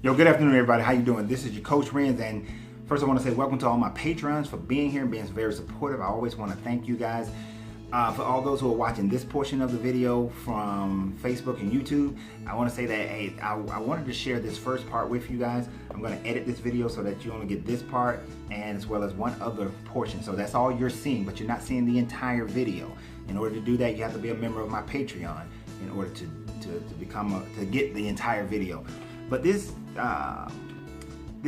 Yo, good afternoon, everybody. How you doing? This is your Coach Renz, and first I want to say welcome to all my patrons for being here and being very supportive. I always want to thank you guys. For all those who are watching this portion of the video from Facebook and YouTube, I want to say that, hey, I wanted to share this first part with you guys. I'm going to edit this video so that you only get this part and as well as one other portion. So that's all you're seeing, but you're not seeing the entire video. In order to do that, you have to be a member of my Patreon in order to get the entire video. But this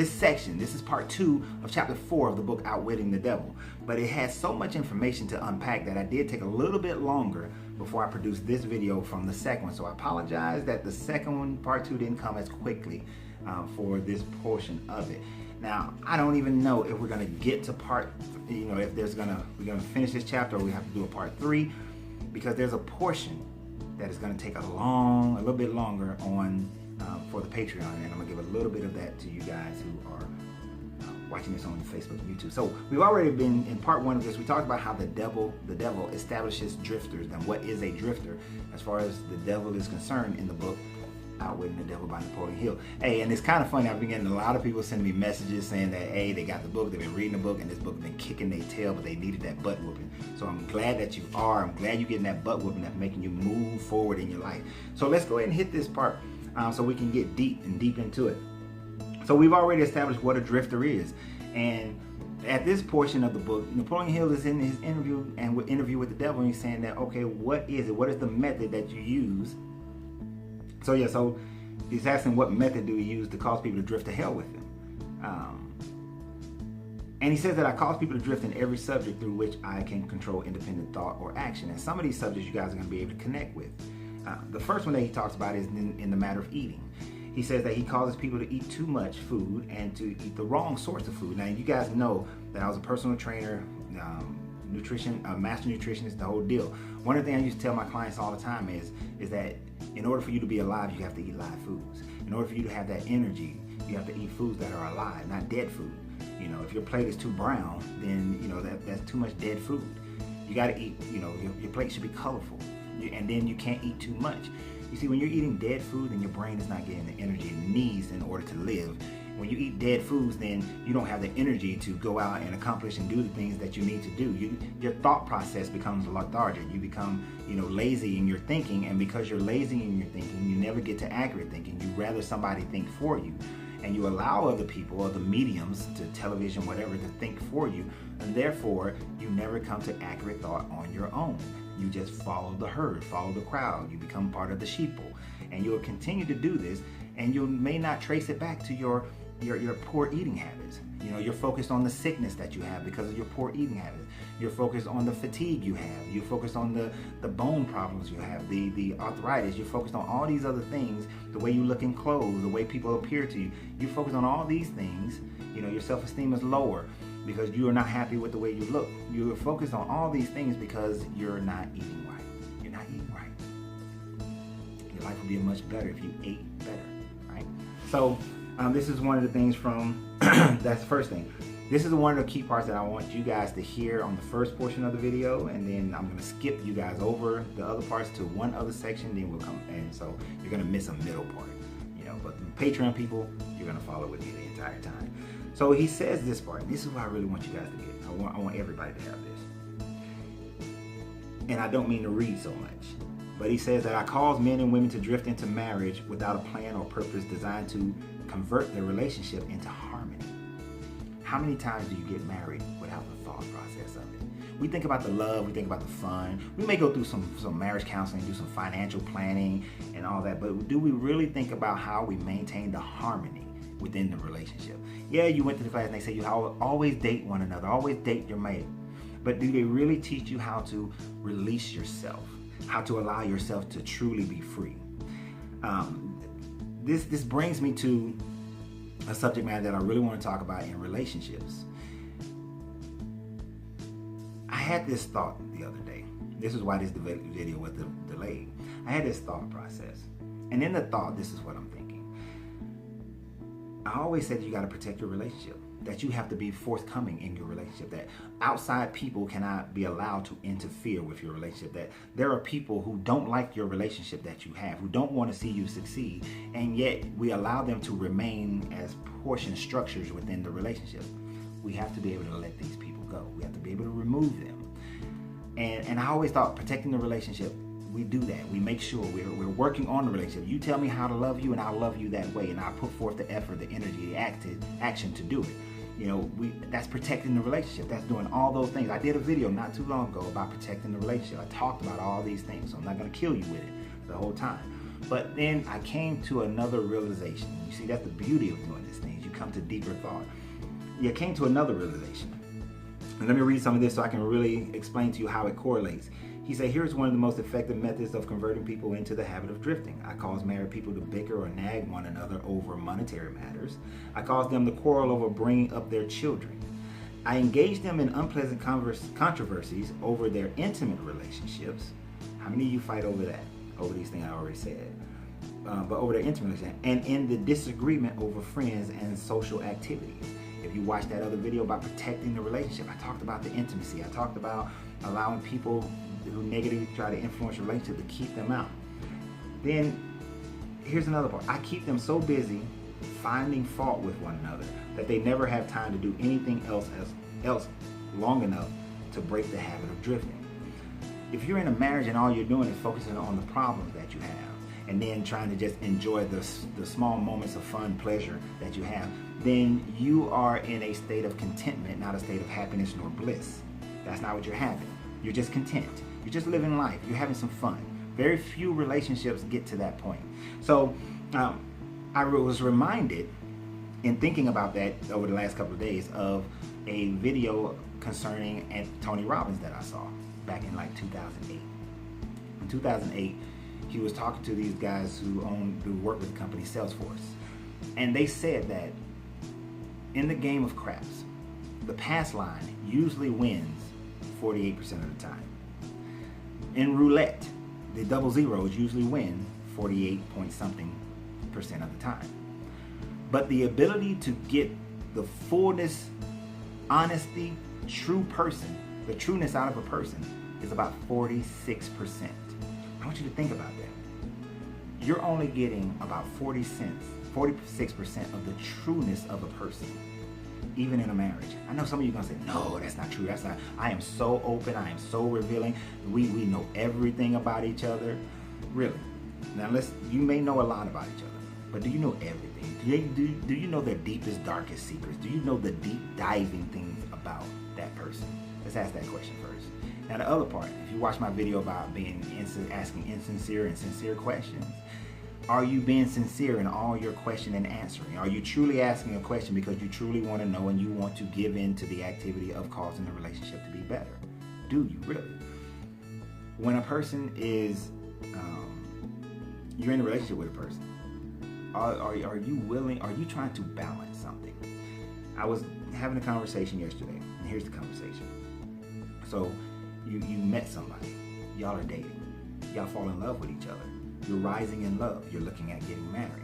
section, this is part 2 of chapter 4 of the book Outwitting the Devil. But it has so much information to unpack that I did take a little bit longer before I produced this video from the second one. So I apologize that the second one, part 2, didn't come as quickly for this portion of it. Now, I don't even know if we're gonna get to part, if we're gonna finish this chapter or we have to do a part 3, because there's a portion that is gonna take a little bit longer on for the Patreon, and I'm gonna give a little bit of that to you guys who are watching this on Facebook and YouTube. So we've already been in part 1 of this. We talked about how the devil establishes drifters. And what is a drifter as far as the devil is concerned in the book Outwitting the Devil by Napoleon Hill. Hey, and it's kind of funny, I've been getting a lot of people sending me messages saying that, hey, they got the book, they've been reading the book, and this book has been kicking their tail, but they needed that butt whooping. So I'm glad that you are. I'm glad you're getting that butt whooping that's making you move forward in your life. So let's go ahead and hit this part so we can get deep into it. So we've already established what a drifter is. And at this portion of the book, Napoleon Hill is in his interview with the devil, and he's saying that, okay, what is it? What is the method that you use? So yeah, so he's asking what method do we use to cause people to drift to hell with him? And he says that I cause people to drift in every subject through which I can control independent thought or action. And some of these subjects you guys are going to be able to connect with. The first one that he talks about is in the matter of eating. He says that he causes people to eat too much food and to eat the wrong sorts of food. Now, you guys know that I was a personal trainer, master nutritionist, the whole deal. One of the things I used to tell my clients all the time is that in order for you to be alive, you have to eat live foods. In order for you to have that energy, you have to eat foods that are alive, not dead food. If your plate is too brown, then that's too much dead food. You got to eat. Your plate should be colorful, and then you can't eat too much. You see, when you're eating dead food, then your brain is not getting the energy it needs in order to live. When you eat dead foods, then you don't have the energy to go out and accomplish and do the things that you need to do. Your thought process becomes lethargic. You become, lazy in your thinking, and because you're lazy in your thinking, you never get to accurate thinking. You rather somebody think for you, and you allow other people, or the mediums, to television, whatever, to think for you, and therefore you never come to accurate thought on your own. You just follow the herd, follow the crowd. You become part of the sheeple, and you will continue to do this, and you may not trace it back to your poor eating habits. You're focused on the sickness that you have because of your poor eating habits. You're focused on the fatigue you have. You're focused on the bone problems you have, the arthritis. You're focused on all these other things, the way you look in clothes, the way people appear to you. You focus on all these things. Your self-esteem is lower because you are not happy with the way you look. You're focused on all these things because you're not eating right. You're not eating right. Your life would be much better if you ate better, right? So this is one of the things from, that's the first thing. This is one of the key parts that I want you guys to hear on the first portion of the video, and then I'm going to skip you guys over the other parts to one other section, then we'll come, and so you're going to miss a middle part, but the Patreon people, you're going to follow with me the entire time. So he says this part, and this is what I really want you guys to get. I want everybody to have this. And I don't mean to read so much, but he says that I cause men and women to drift into marriage without a plan or purpose designed to convert their relationship into harmony. How many times do you get married without the thought process of it? We think about the love, we think about the fun. We may go through some marriage counseling, do some financial planning and all that, but do we really think about how we maintain the harmony within the relationship? Yeah, you went to the class and they say you always date one another, always date your mate. But do they really teach you how to release yourself? How to allow yourself to truly be free? This brings me to a subject matter that I really want to talk about in relationships. I had this thought the other day. This is why this video was delayed. I had this thought process. And in the thought, this is what I'm thinking. I always said you got to protect your relationship. that you have to be forthcoming in your relationship, that outside people cannot be allowed to interfere with your relationship, that there are people who don't like your relationship that you have, who don't want to see you succeed, and yet we allow them to remain as portion structures within the relationship. We have to be able to let these people go. We have to be able to remove them. And I always thought protecting the relationship, we do that. We make sure we're working on the relationship. You tell me how to love you, and I'll love you that way, and I'll put forth the effort, the energy, the action to do it. You know, that's protecting the relationship. That's doing all those things. I did a video not too long ago about protecting the relationship. I talked about all these things, so I'm not going to kill you with it the whole time. But then I came to another realization. You see, that's the beauty of doing these things. You come to deeper thought. You came to another realization. And let me read some of this so I can really explain to you how it correlates. He said, here's one of the most effective methods of converting people into the habit of drifting. I cause married people to bicker or nag one another over monetary matters. I cause them to quarrel over bringing up their children. I engage them in unpleasant controversies over their intimate relationships. How many of you fight over that? Over these things I already said. But over their intimate relationship. And in the disagreement over friends and social activities. If you watch that other video about protecting the relationship, I talked about the intimacy. I talked about allowing people who negatively try to influence your relationship to keep them out. Then here's another part. I keep them so busy finding fault with one another that they never have time to do anything else long enough to break the habit of drifting. If you're in a marriage and all you're doing is focusing on the problems that you have and then trying to just enjoy the small moments of fun, pleasure that you have, then you are in a state of contentment, not a state of happiness nor bliss. That's not what you're having. You're just content. You're just living life. You're having some fun. Very few relationships get to that point. So I was reminded in thinking about that over the last couple of days of a video concerning Tony Robbins that I saw back in like 2008. In 2008, he was talking to these guys who work with the company Salesforce. And they said that in the game of craps, the pass line usually wins 48% of the time. In roulette, the double zeros usually win 48 point something % of the time. But the ability to get the fullness, honesty, true person, the trueness out of a person is about 46%. I want you to think about that. You're only getting about 46% of the trueness of a person, even in a marriage. I know some of you are going to say, no, that's not true. That's not. I am so open. I am so revealing. We know everything about each other. Really. Now, you may know a lot about each other, but do you know everything? Do you know their deepest, darkest secrets? Do you know the deep diving things about that person? Let's ask that question first. Now, the other part, if you watch my video about asking insincere and sincere questions, are you being sincere in all your question and answering? Are you truly asking a question because you truly want to know and you want to give in to the activity of causing the relationship to be better? Do you really? When a person is, you're in a relationship with a person, are you willing, are you trying to balance something? I was having a conversation yesterday, and here's the conversation. So you met somebody, y'all are dating, y'all fall in love with each other. You're rising in love. You're looking at getting married.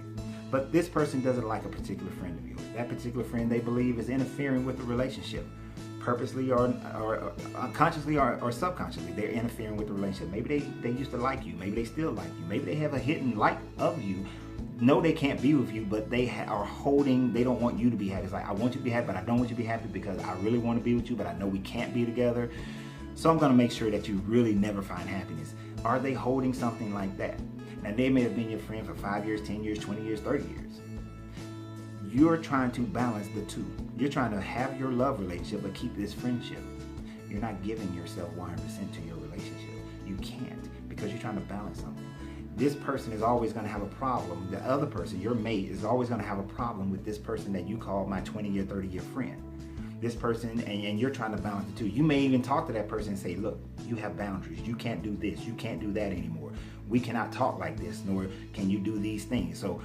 But this person doesn't like a particular friend of yours. That particular friend, they believe, is interfering with the relationship. Purposely or unconsciously or subconsciously, they're interfering with the relationship. Maybe they used to like you. Maybe they still like you. Maybe they have a hidden like of you. No, they can't be with you, but they are holding, they don't want you to be happy. It's like, I want you to be happy, but I don't want you to be happy because I really want to be with you, but I know we can't be together. So I'm going to make sure that you really never find happiness. Are they holding something like that? Now, they may have been your friend for 5 years, 10 years, 20 years, 30 years. You're trying to balance the two. You're trying to have your love relationship, but keep this friendship. You're not giving yourself 100% to your relationship. You can't, because you're trying to balance something. This person is always going to have a problem. The other person, your mate, is always going to have a problem with this person that you call my 20-year, 30-year friend. This person, and you're trying to balance the two. You may even talk to that person and say, look, you have boundaries. You can't do this. You can't do that anymore. We cannot talk like this, nor can you do these things. So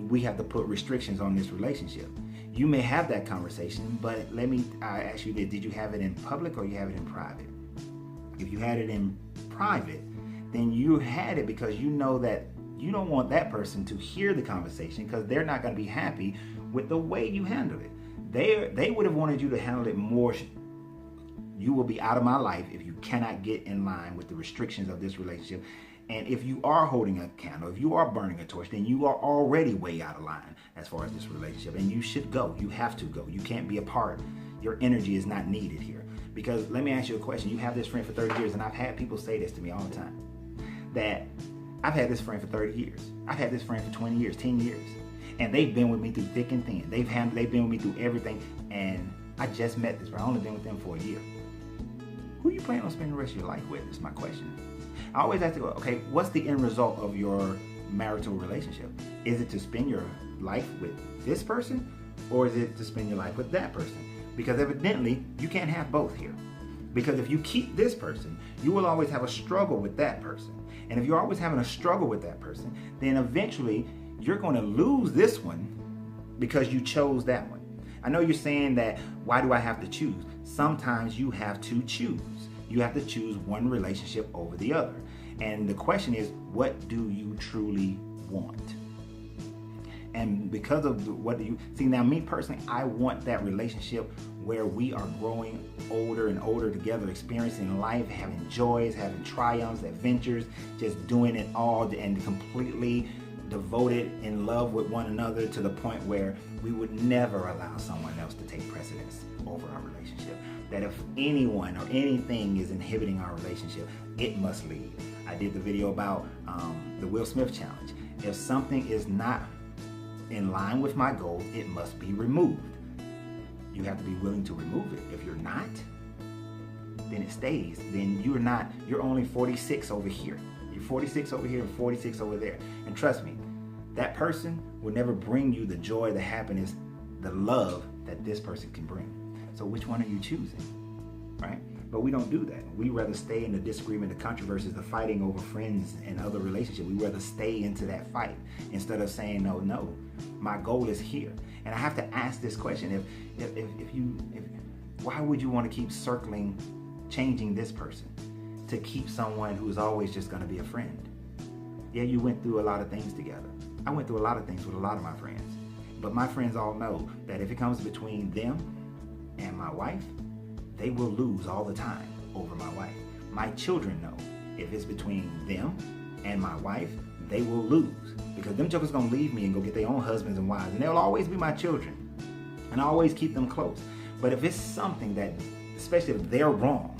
we have to put restrictions on this relationship. You may have that conversation, but I ask you this, did you have it in public or you have it in private? If you had it in private, then you had it because you know that you don't want that person to hear the conversation because they're not going to be happy with the way you handle it. They would have wanted you to handle it more. You will be out of my life if you cannot get in line with the restrictions of this relationship. And if you are holding a candle, if you are burning a torch, then you are already way out of line as far as this relationship. And you should go. You have to go. You can't be a part. Your energy is not needed here. Because let me ask you a question. You have this friend for 30 years, and I've had people say this to me all the time. That I've had this friend for 30 years. I've had this friend for 20 years, 10 years. And they've been with me through thick and thin. They've been with me through everything. And I just met this friend. I've only been with them for a year. Who you plan on spending the rest of your life with is my question. I always ask to go, okay, what's the end result of your marital relationship? Is it to spend your life with this person, or is it to spend your life with that person? Because evidently, you can't have both here. Because if you keep this person, you will always have a struggle with that person. And if you're always having a struggle with that person, then eventually you're going to lose this one because you chose that one. I know you're saying that, why do I have to choose? Sometimes you have to choose. You have to choose one relationship over the other. And the question is, what do you truly want? And because of what do you see, now me personally, I want that relationship where we are growing older and older together, experiencing life, having joys, having triumphs, adventures, just doing it all and completely devoted in love with one another to the point where we would never allow someone else to take precedence over our relationship. That if anyone or anything is inhibiting our relationship, it must leave. I did the video about the Will Smith challenge. If something is not in line with my goals, it must be removed. You have to be willing to remove it. If you're not, then it stays. Then you're only 46 over here. You're 46 over here and 46 over there. And trust me, that person will never bring you the joy, the happiness, the love that this person can bring. So which one are you choosing, right? But we don't do that. We rather stay in the disagreement, the controversies, the fighting over friends and other relationships. We rather stay into that fight instead of saying, no, my goal is here. And I have to ask this question, why would you want to keep circling, changing this person to keep someone who is always just going to be a friend? Yeah, you went through a lot of things together. I went through a lot of things with a lot of my friends. But my friends all know that if it comes between them and my wife, they will lose all the time over my wife. My children know if it's between them and my wife, they will lose, because them jokers gonna leave me and go get their own husbands and wives, and they'll always be my children, and I always keep them close. But if it's something that, especially if they're wrong,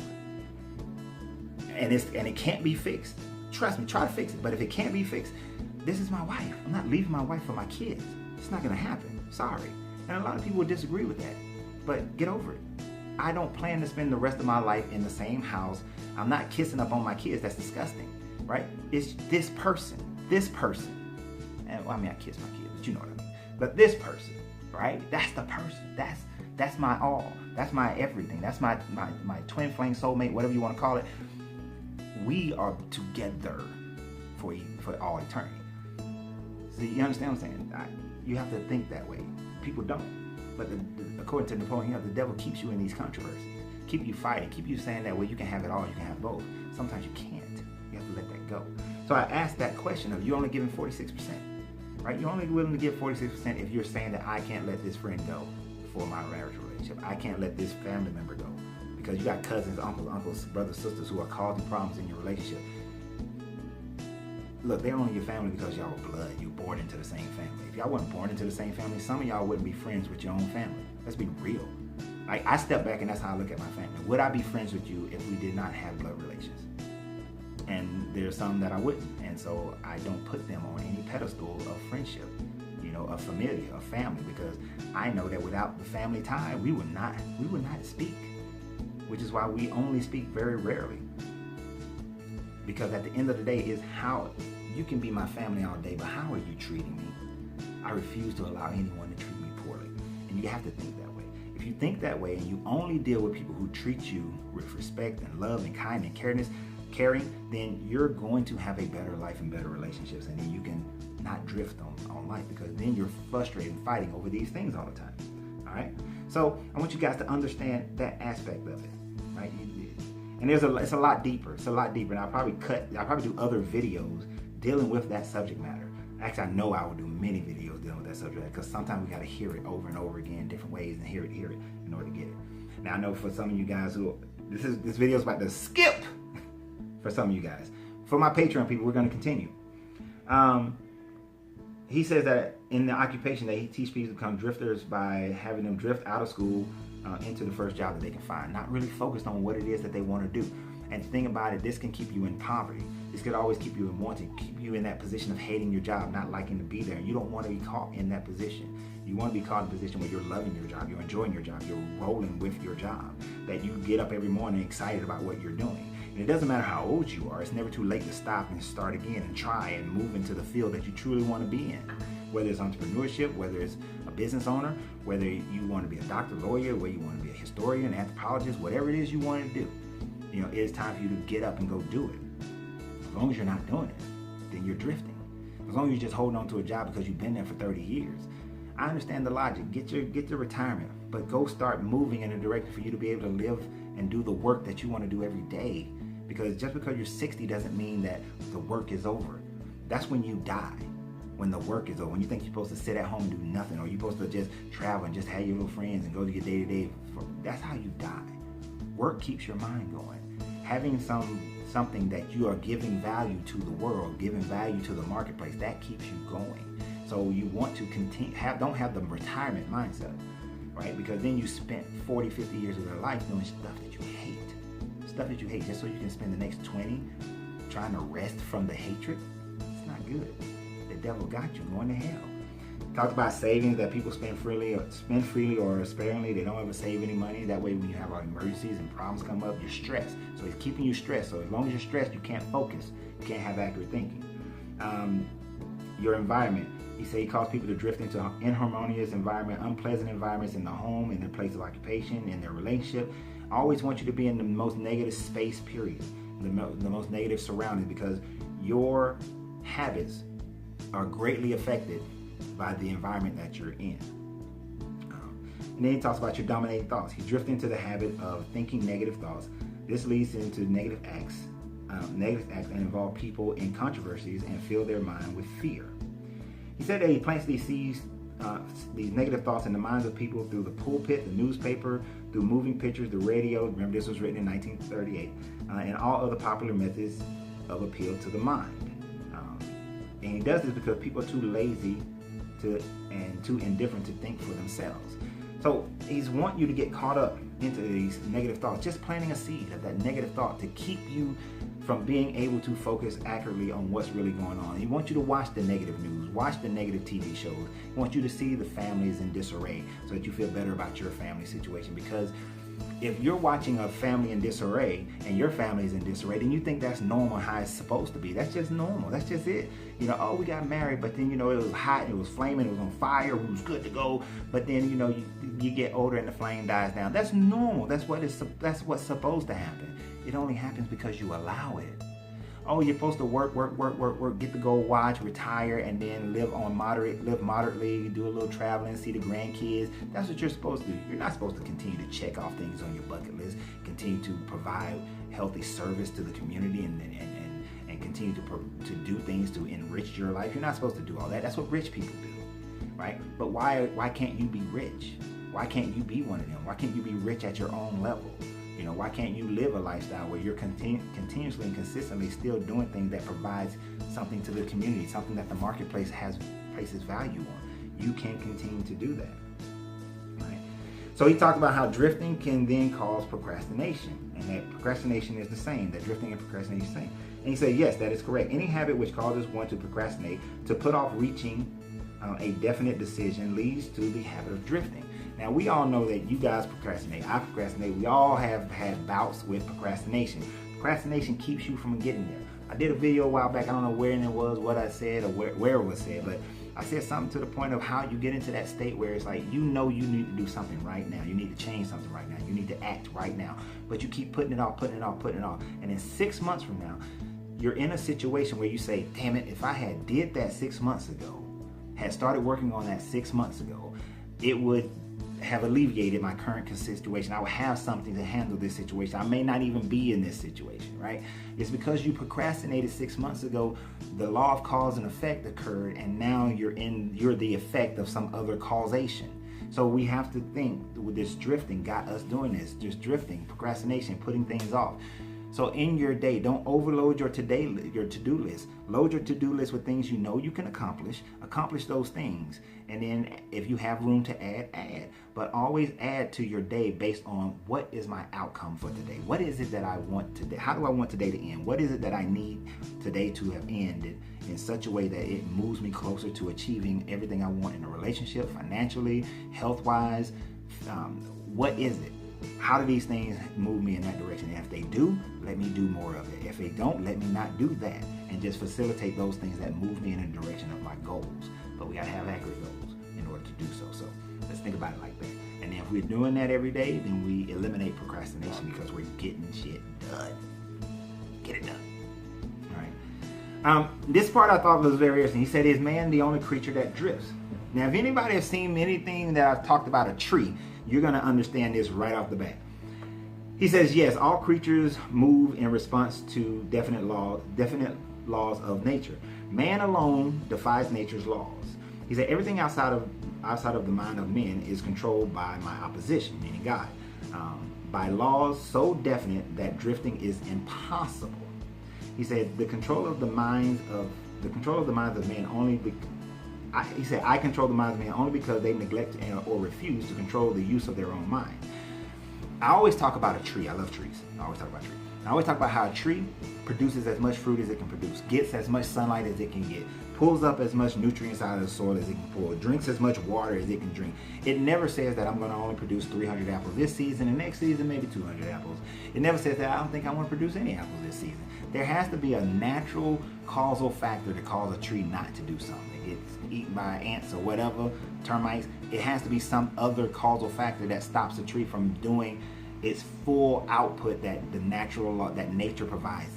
and it can't be fixed, trust me, try to fix it. But if it can't be fixed, this is my wife. I'm not leaving my wife for my kids. It's not gonna happen. Sorry. And a lot of people will disagree with that, but get over it. I don't plan to spend the rest of my life in the same house. I'm not kissing up on my kids. That's disgusting, right? It's this person. And well, I mean, I kiss my kids, but you know what I mean. But this person, right? That's the person. That's my all. That's my everything. That's my twin flame soulmate, whatever you want to call it. We are together for all eternity. See, you understand what I'm saying? You have to think that way. People don't. But according to Napoleon, the devil keeps you in these controversies, keep you fighting, keep you saying that, well, you can have it all, you can have both. Sometimes you can't. You have to let that go. So I asked that question of, you're only giving 46%, right? You're only willing to give 46% if you're saying that I can't let this friend go for my marriage relationship. I can't let this family member go, because you got cousins, uncles, brothers, sisters who are causing problems in your relationship. Look, they're only your family because y'all are blood. You're born into the same family. If y'all weren't born into the same family, some of y'all wouldn't be friends with your own family. Let's be real. I step back and that's how I look at my family. Would I be friends with you if we did not have blood relations? And there's some that I wouldn't. And so I don't put them on any pedestal of friendship, of familia, of family, because I know that without the family tie, we would not speak, which is why we only speak very rarely. Because at the end of the day is how you can be my family all day, but how are you treating me? I refuse to allow anyone to treat me poorly. And you have to think that way. If you think that way and you only deal with people who treat you with respect and love and kindness and caring, then you're going to have a better life and better relationships. And then you can not drift on life, because then you're frustrated and fighting over these things all the time. All right? So I want you guys to understand that aspect of it, right? And it's a lot deeper. It's a lot deeper. And I'll probably do other videos dealing with that subject matter. Actually, I know I will do many videos dealing with that subject, because sometimes we got to hear it over and over again, different ways, and hear it in order to get it. Now I know for some of you guys who this video is about to skip for some of you guys. For my Patreon people, we're going to continue. He says that in the occupation that he teaches people to become drifters by having them drift out of school into the first job that they can find, not really focused on what it is that they want to do. And the thing about it, this can keep you in poverty. This could always keep you in wanting, keep you in that position of hating your job, not liking to be there. And you don't want to be caught in that position. You want to be caught in a position where you're loving your job, you're enjoying your job, you're rolling with your job, that you get up every morning excited about what you're doing. And it doesn't matter how old you are, it's never too late to stop and start again and try and move into the field that you truly want to be in. Whether it's entrepreneurship, whether it's a business owner, whether you want to be a doctor, lawyer, whether you want to be a historian, anthropologist, whatever it is you want to do, you know, it's time for you to get up and go do it. As long as you're not doing it, then you're drifting. As long as you're just holding on to a job because you've been there for 30 years. I understand the logic. Get your retirement, but go start moving in a direction for you to be able to live and do the work that you want to do every day. Because just because you're 60 doesn't mean that the work is over. That's when you die. When the work is over, when you think you're supposed to sit at home and do nothing, or you're supposed to just travel and just have your little friends and go to your day-to-day, that's how you die. Work keeps your mind going. Having something that you are giving value to the world, giving value to the marketplace, that keeps you going. So you want to continue, don't have the retirement mindset, right? Because then you spent 40, 50 years of your life doing stuff that you hate. Stuff that you hate just so you can spend the next 20 trying to rest from the hatred. It's not good. The devil got you going to hell. Talked about savings, that people spend freely or sparingly. They don't ever save any money. That way when you have emergencies and problems come up, you're stressed. So he's keeping you stressed. So as long as you're stressed, you can't focus. You can't have accurate thinking. Your environment. He said he calls people to drift into inharmonious environment, unpleasant environments in the home, in their place of occupation, in their relationship. I always want you to be in the most negative space, period. The most negative surroundings, because your habits are greatly affected by the environment that you're in. And then he talks about your dominating thoughts. You drift into the habit of thinking negative thoughts. This leads into negative acts and involve people in controversies and fill their mind with fear. He said that he plants these negative thoughts in the minds of people through the pulpit, the newspaper, through moving pictures, the radio. Remember, this was written in 1938, and all other popular methods of appeal to the mind. And he does this because people are too lazy and too indifferent to think for themselves. So he's wanting you to get caught up into these negative thoughts, just planting a seed of that negative thought to keep you from being able to focus accurately on what's really going on. He wants you to watch the negative news, watch the negative TV shows. He wants you to see the families in disarray so that you feel better about your family situation. Because if you're watching a family in disarray and your family is in disarray, then you think that's normal, how it's supposed to be. That's just normal. That's just it. You know, oh, we got married, but then, you know, it was hot, it was flaming, it was on fire, we was good to go. But then, you know, you get older and the flame dies down. That's normal. That's what's supposed to happen. It only happens because you allow it. Oh, you're supposed to work, get to go watch, retire, and then live moderately, do a little traveling, see the grandkids. That's what you're supposed to do. You're not supposed to continue to check off things on your bucket list, continue to provide healthy service to the community, and continue to do things to enrich your life. You're not supposed to do all that. That's what rich people do, right? But why can't you be rich? Why can't you be one of them? Why can't you be rich at your own level? You know, why can't you live a lifestyle where you're continuously and consistently still doing things that provides something to the community, something that the marketplace places value on? You can continue to do that. Right? So he talked about how drifting can then cause procrastination, and that procrastination is the same, that drifting and procrastination is the same. And he said, yes, that is correct. Any habit which causes one to procrastinate, to put off reaching a definite decision, leads to the habit of drifting. Now, we all know that you guys procrastinate. I procrastinate. We all have had bouts with procrastination. Procrastination keeps you from getting there. I did a video a while back. I don't know where it was, what I said, or where it was said, but I said something to the point of how you get into that state where it's like, you know, you need to do something right now. You need to change something right now. You need to act right now. But you keep putting it off. And in 6 months from now, you're in a situation where you say, damn it, if I had did that 6 months ago, had started working on that 6 months ago, it would have alleviated my current situation. I will have something to handle this situation. I may not even be in this situation, right? It's because you procrastinated 6 months ago, the law of cause and effect occurred, and now you're the effect of some other causation. So we have to think with this drifting got us doing this, just drifting, procrastination, putting things off. So in your day, don't overload your to-do list. Load your to-do list with things you know you can accomplish those things. And then if you have room to add. But always add to your day based on what is my outcome for today? What is it that I want today? How do I want today to end? What is it that I need today to have ended in such a way that it moves me closer to achieving everything I want in a relationship, financially, health-wise? What is it? How do these things move me in that direction? And if they do, let me do more of it. If they don't, let me not do that, and just facilitate those things that move me in the direction of my goals. But we gotta have accurate goals in order to do so. So let's think about it like that. And if we're doing that every day, then we eliminate procrastination because we're getting shit done. Get it done. All right. This part I thought was very interesting. He said, "Is man the only creature that drifts?" Now, if anybody has seen anything that I've talked about a tree, you're going to understand this right off the bat. He says, yes, all creatures move in response to definite laws of nature. Man alone defies nature's laws. He said, everything outside of the mind of men is controlled by my opposition, meaning God, by laws so definite that drifting is impossible. He said, the control of the minds of men only. He said, I control the minds of men only because they neglect or refuse to control the use of their own mind. I always talk about a tree. I love trees. I always talk about trees. I always talk about how a tree produces as much fruit as it can produce, gets as much sunlight as it can get, pulls up as much nutrients out of the soil as it can pull, drinks as much water as it can drink. It never says that I'm going to only produce 300 apples this season, and next season maybe 200 apples. It never says that I don't think I want to produce any apples this season. There has to be a natural causal factor to cause a tree not to do something. It gets eaten by ants or whatever, termites. It has to be some other causal factor that stops a tree from doing its full output that the natural law, that nature provides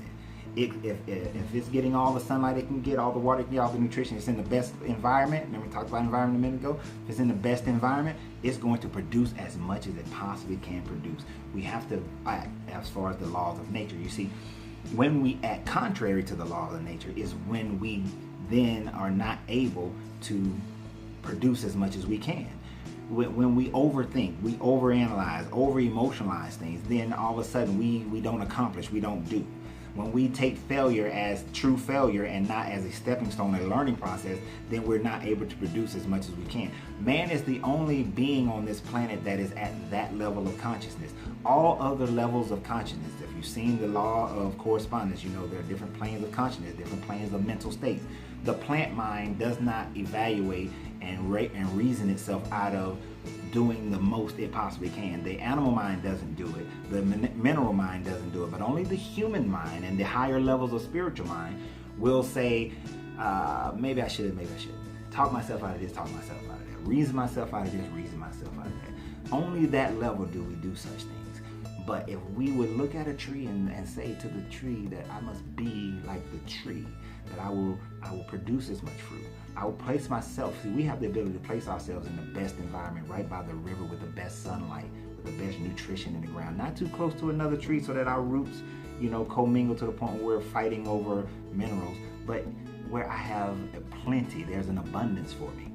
it. If it's getting all the sunlight it can get, all the water it can get, all the nutrition, it's in the best environment. Remember we talked about environment a minute ago? If it's in the best environment, it's going to produce as much as it possibly can produce. We have to act as far as the laws of nature. You see, when we act contrary to the laws of nature is when we then are not able to produce as much as we can. When we overthink, we overanalyze, over-emotionalize things, then all of a sudden we don't accomplish, we don't do. When we take failure as true failure and not as a stepping stone, a learning process, then we're not able to produce as much as we can. Man is the only being on this planet that is at that level of consciousness. All other levels of consciousness, if you've seen the law of correspondence, you know there are different planes of consciousness, different planes of mental states. The plant mind does not evaluate and reason itself out of doing the most it possibly can. The animal mind doesn't do it. The mineral mind doesn't do it. But only the human mind and the higher levels of spiritual mind will say, maybe I should. Talk myself out of this, talk myself out of that. Reason myself out of this, reason myself out of that. Only that level do we do such things. But if we would look at a tree and say to the tree that I must be like the tree, that I will produce as much fruit. I will place myself, see, we have the ability to place ourselves in the best environment, right by the river with the best sunlight, with the best nutrition in the ground, not too close to another tree so that our roots, commingle to the point where we're fighting over minerals, but where I have plenty, there's an abundance for me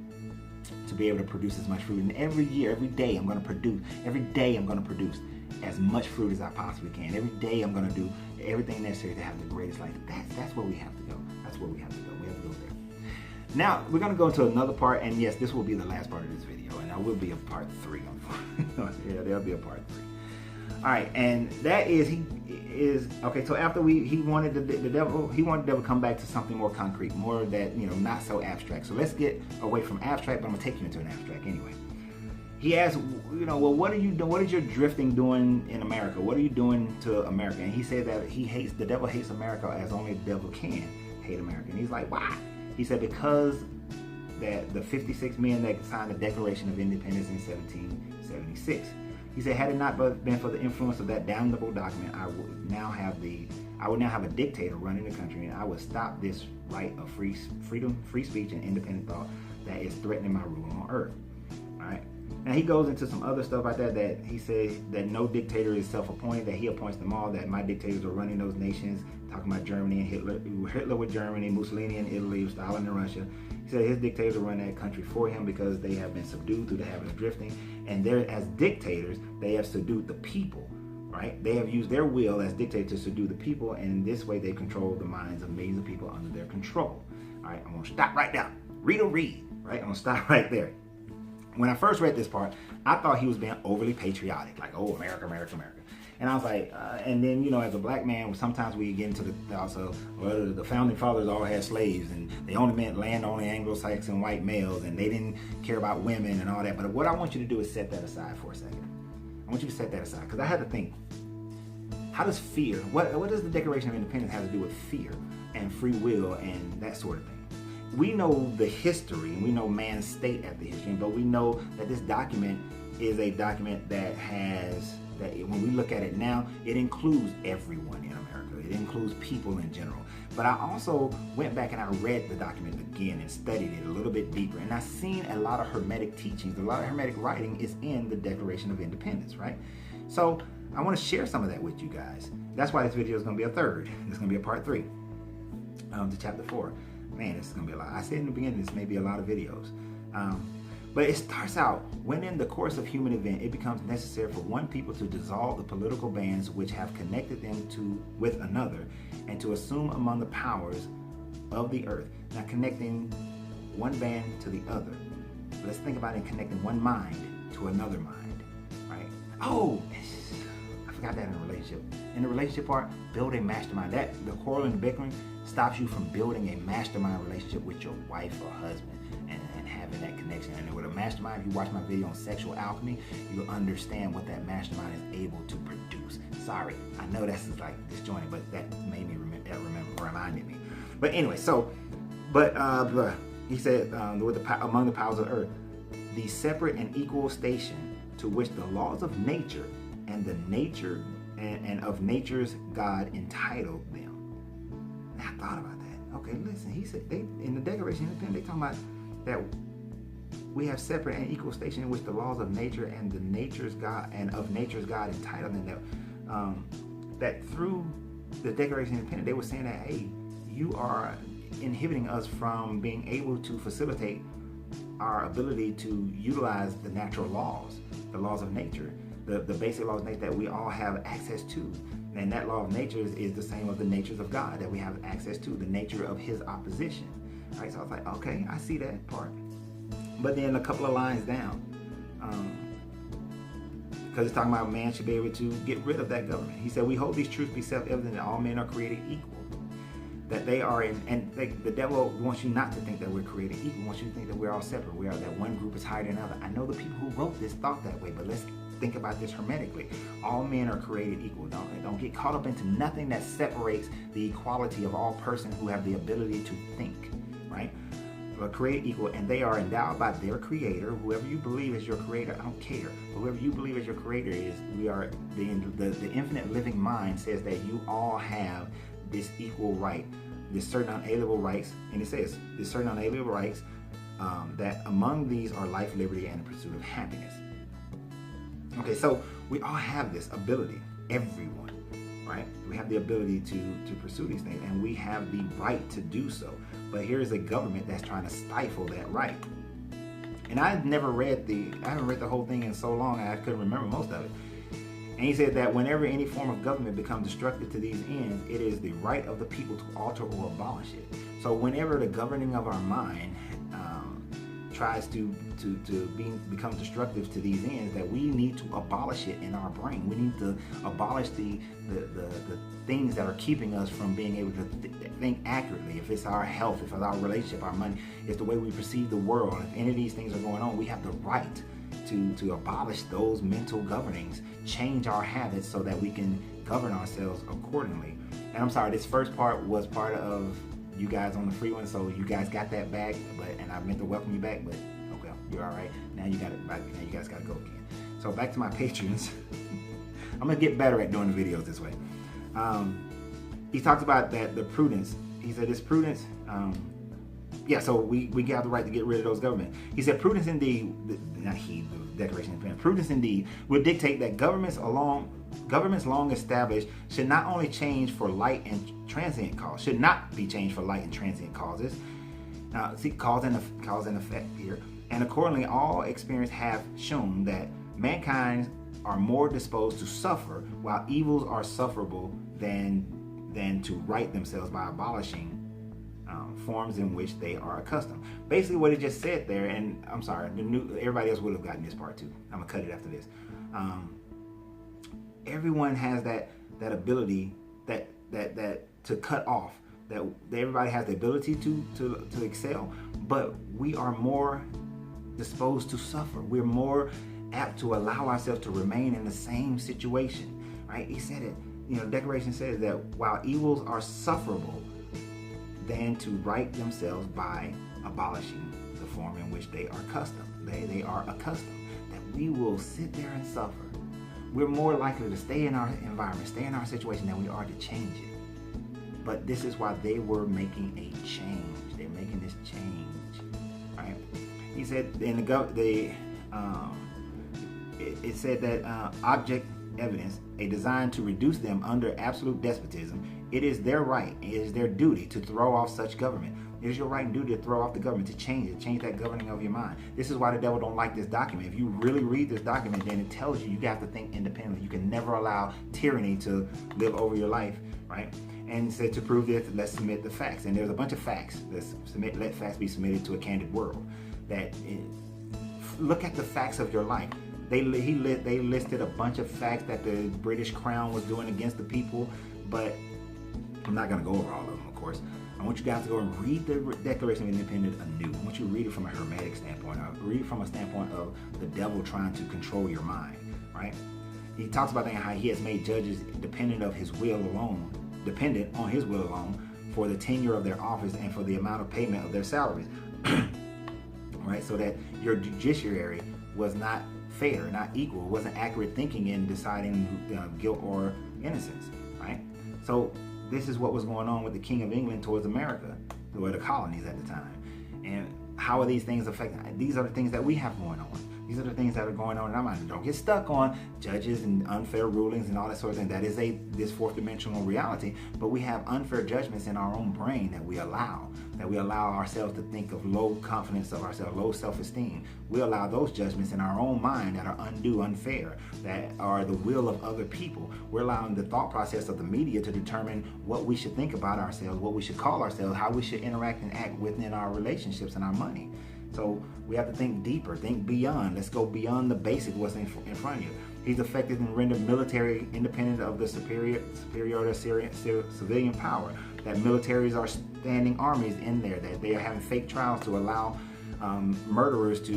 to be able to produce as much fruit. And every day I'm going to produce as much fruit as I possibly can. Every day I'm going to do everything necessary to have the greatest life. That's where we have to go. That's where we have to go. We have to go there. Now, we're going to go into another part, and yes, this will be the last part of this video, and there will be a part 3. Yeah, there'll be a part 3. All right, and that is, okay, so after he wanted the devil to come back to something more concrete, more that, not so abstract. So let's get away from abstract, but I'm going to take you into an abstract anyway. He asked, well, what are you doing? What is your drifting doing in America? What are you doing to America? And he said that the devil hates America as only the devil can hate America. And he's like, why? He said, because that the 56 men that signed the Declaration of Independence in 1776. He said, had it not been for the influence of that damnable document, I would now have a dictator running the country, and I would stop this right of freedom, free speech, and independent thought that is threatening my rule on earth. All right. Now he goes into some other stuff like that he said that no dictator is self-appointed, that he appoints them all, that my dictators are running those nations, talking about Germany and Hitler with Germany, Mussolini in Italy, Stalin in Russia. He said his dictators are running that country for him because they have been subdued through the habit of drifting, and they're, as dictators, they have subdued the people, right? They have used their will as dictators to subdue the people, and in this way they control the minds of millions of people under their control. All right, I'm gonna stop right now. Read, right? I'm gonna stop right there. When I first read this part, I thought he was being overly patriotic, like, oh, America, America, America. And I was like, and then, you know, as a black man, sometimes we get into the thoughts of, well, the founding fathers all had slaves, and they only meant land-only Anglo-Saxon white males, and they didn't care about women and all that. But what I want you to do is set that aside for a second. I want you to set that aside, because I had to think, how does fear, what does the Declaration of Independence have to do with fear and free will and that sort of thing? We know the history, and we know man's state at the history, but we know that this document is a document that has, that when we look at it now, it includes everyone in America. It includes people in general. But I also went back and I read the document again and studied it a little bit deeper. And I've seen a lot of Hermetic teachings, a lot of Hermetic writing is in the Declaration of Independence, right? So I want to share some of that with you guys. That's why this video is going to be a third. It's going to be a part 3 to chapter 4. Man, this is going to be a lot. I said in the beginning, this may be a lot of videos. But it starts out, when in the course of human event, it becomes necessary for one people to dissolve the political bands which have connected them with another, and to assume among the powers of the earth. Now, connecting one band to the other. Let's think about it, connecting one mind to another mind, right? Oh, I forgot that in a relationship. In the relationship part, build a mastermind. The quarreling and bickering stops you from building a mastermind relationship with your wife or husband and having that connection. And with a mastermind, if you watch my video on sexual alchemy, you'll understand what that mastermind is able to produce. Sorry, I know that's like disjointed, but that made me reminded me. But anyway, so, he said, among the powers of earth, the separate and equal station to which the laws of nature and the nature and of nature's God entitled them. And I thought about that. Okay, listen, he said in the Declaration of Independence, they talking about that we have separate and equal station in which the laws of nature and the nature's God and of nature's God entitled them. That through the Declaration of Independence, they were saying that, hey, you are inhibiting us from being able to facilitate our ability to utilize the natural laws, the laws of nature, the basic laws of nature that we all have access to. And that law of nature is the same of the natures of God that we have access to, the nature of his opposition. All right, so I was like, okay, I see that part. But then a couple of lines down, because it's talking about man should be able to get rid of that government. He said, we hold these truths to be self-evident that all men are created equal. That they are the devil wants you not to think that we're created equal. Wants you to think that we're all separate. We are that one group is higher than another. I know the people who wrote this thought that way, but let's think about this hermetically. All men are created equal. Don't get caught up into nothing that separates the equality of all persons who have the ability to think, right? But created equal, and they are endowed by their creator. Whoever you believe is your creator, I don't care. Whoever you believe is your creator is, we are the infinite living mind says that you all have this equal right, this certain unalienable rights, and it says this certain unalienable rights that among these are life, liberty, and the pursuit of happiness. Okay, so we all have this ability, everyone, right? We have the ability to pursue these things, and we have the right to do so. But here's a government that's trying to stifle that right. And I haven't read the whole thing in so long, I couldn't remember most of it. And he said that whenever any form of government becomes destructive to these ends, it is the right of the people to alter or abolish it. So whenever the governing of our mind tries to become destructive to these ends, that we need to abolish it in our brain. We need to abolish the things that are keeping us from being able to think accurately. If it's our health, if it's our relationship, our money, it's the way we perceive the world. If any of these things are going on, we have the right to abolish those mental governings, change our habits so that we can govern ourselves accordingly. And I'm sorry, this first part was part of you guys on the free one, so you guys got that back, and I meant to welcome you back, but okay, you're all right. Now you got it back. Now you guys got to go again. So back to my patrons. I'm gonna get better at doing the videos this way. He talks about that the prudence. He said this prudence. so we have the right to get rid of those government. He said, prudence indeed, not he, the Declaration of Independence, prudence indeed will dictate that governments long established should not only change for light and transient causes, should not be changed for light and transient causes. Now, see, cause and effect here. And accordingly, all experience have shown that mankind are more disposed to suffer, while evils are sufferable than to right themselves by abolishing forms in which they are accustomed. Basically, what it just said there, and I'm sorry, everybody else would have gotten this part too. I'm gonna cut it after this. Everyone has that ability that to cut off. That everybody has the ability to excel, but we are more disposed to suffer. We're more apt to allow ourselves to remain in the same situation, right? He said it, Declaration says that while evils are sufferable than to right themselves by abolishing the form in which they are they are accustomed, that we will sit there and suffer. We're more likely to stay in our environment, stay in our situation than we are to change it. But this is why they were making a change. They're making this change, right? He said in it said that object evidence, a design to reduce them under absolute despotism, it is their right, it is their duty to throw off such government. It is your right and duty to throw off the government, to change that governing of your mind. This is why the devil don't like this document. If you really read this document, then it tells you have to think independently. You can never allow tyranny to live over your life, right? And said to prove this, let's submit the facts. And there's a bunch of facts. Let facts be submitted to a candid world. Look at the facts of your life. They listed a bunch of facts that the British Crown was doing against the people, but I'm not going to go over all of them, of course. I want you guys to go and read the Declaration of Independence anew. I want you to read it from a Hermetic standpoint. Read it from a standpoint of the devil trying to control your mind, right? He talks about how he has made judges dependent on his will alone for the tenure of their office and for the amount of payment of their salaries, right? So that your judiciary was not fair, not equal, wasn't accurate thinking in deciding guilt or innocence, right? So this is what was going on with the King of England towards America, or the colonies at the time. And how are these things affecting? These are the things that we have going on. These are the things that are going on in our mind. Don't get stuck on judges and unfair rulings and all that sort of thing. That is this fourth dimensional reality. But we have unfair judgments in our own brain that we allow ourselves to think of low confidence of ourselves, low self-esteem. We allow those judgments in our own mind that are undue, unfair, that are the will of other people. We're allowing the thought process of the media to determine what we should think about ourselves, what we should call ourselves, how we should interact and act within our relationships and our money. So we have to think deeper, think beyond. Let's go beyond the basic, what's in front of you. He's effective and rendered military independent of the superior civilian power. That militaries are standing armies in there, that they are having fake trials to allow murderers to,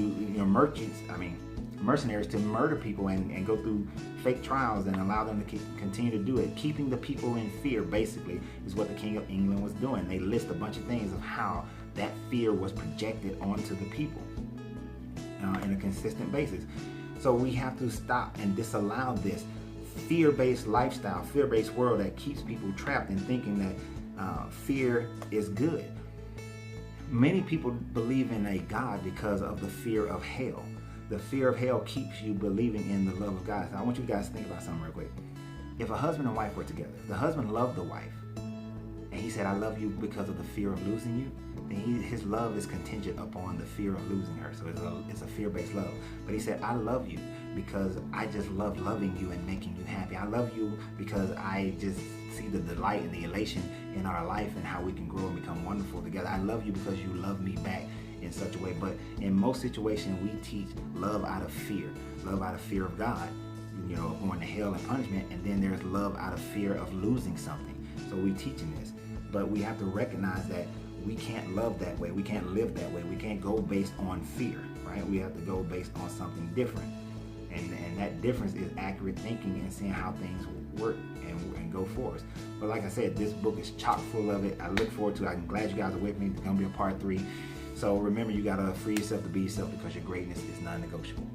mercenaries to murder people and go through fake trials and allow them to continue to do it. Keeping the people in fear, basically, is what the King of England was doing. They list a bunch of things of how that fear was projected onto the people in a consistent basis. So we have to stop and disallow this fear-based lifestyle, fear-based world that keeps people trapped in thinking that fear is good. Many people believe in a God because of the fear of hell. The fear of hell keeps you believing in the love of God. So I want you guys to think about something real quick. If a husband and wife were together, if the husband loved the wife, and he said, I love you because of the fear of losing you, then his love is contingent upon the fear of losing her. So it's a fear-based love. But he said, I love you because I just love loving you and making you happy. I love you because I just see the delight and the elation in our life and how we can grow and become wonderful together. I love you because you love me back in such a way. But in most situations, we teach love out of fear of God, going to hell and punishment. And then there's love out of fear of losing something. So we teaching this, but we have to recognize that we can't love that way. We can't live that way. We can't go based on fear, right? We have to go based on something different. And that difference is accurate thinking and seeing how things work and go for us. But like I said, this book is chock full of it. I look forward to it. I'm glad you guys are with me. It's going to be a part 3. So remember, you got to free yourself to be yourself because your greatness is non-negotiable.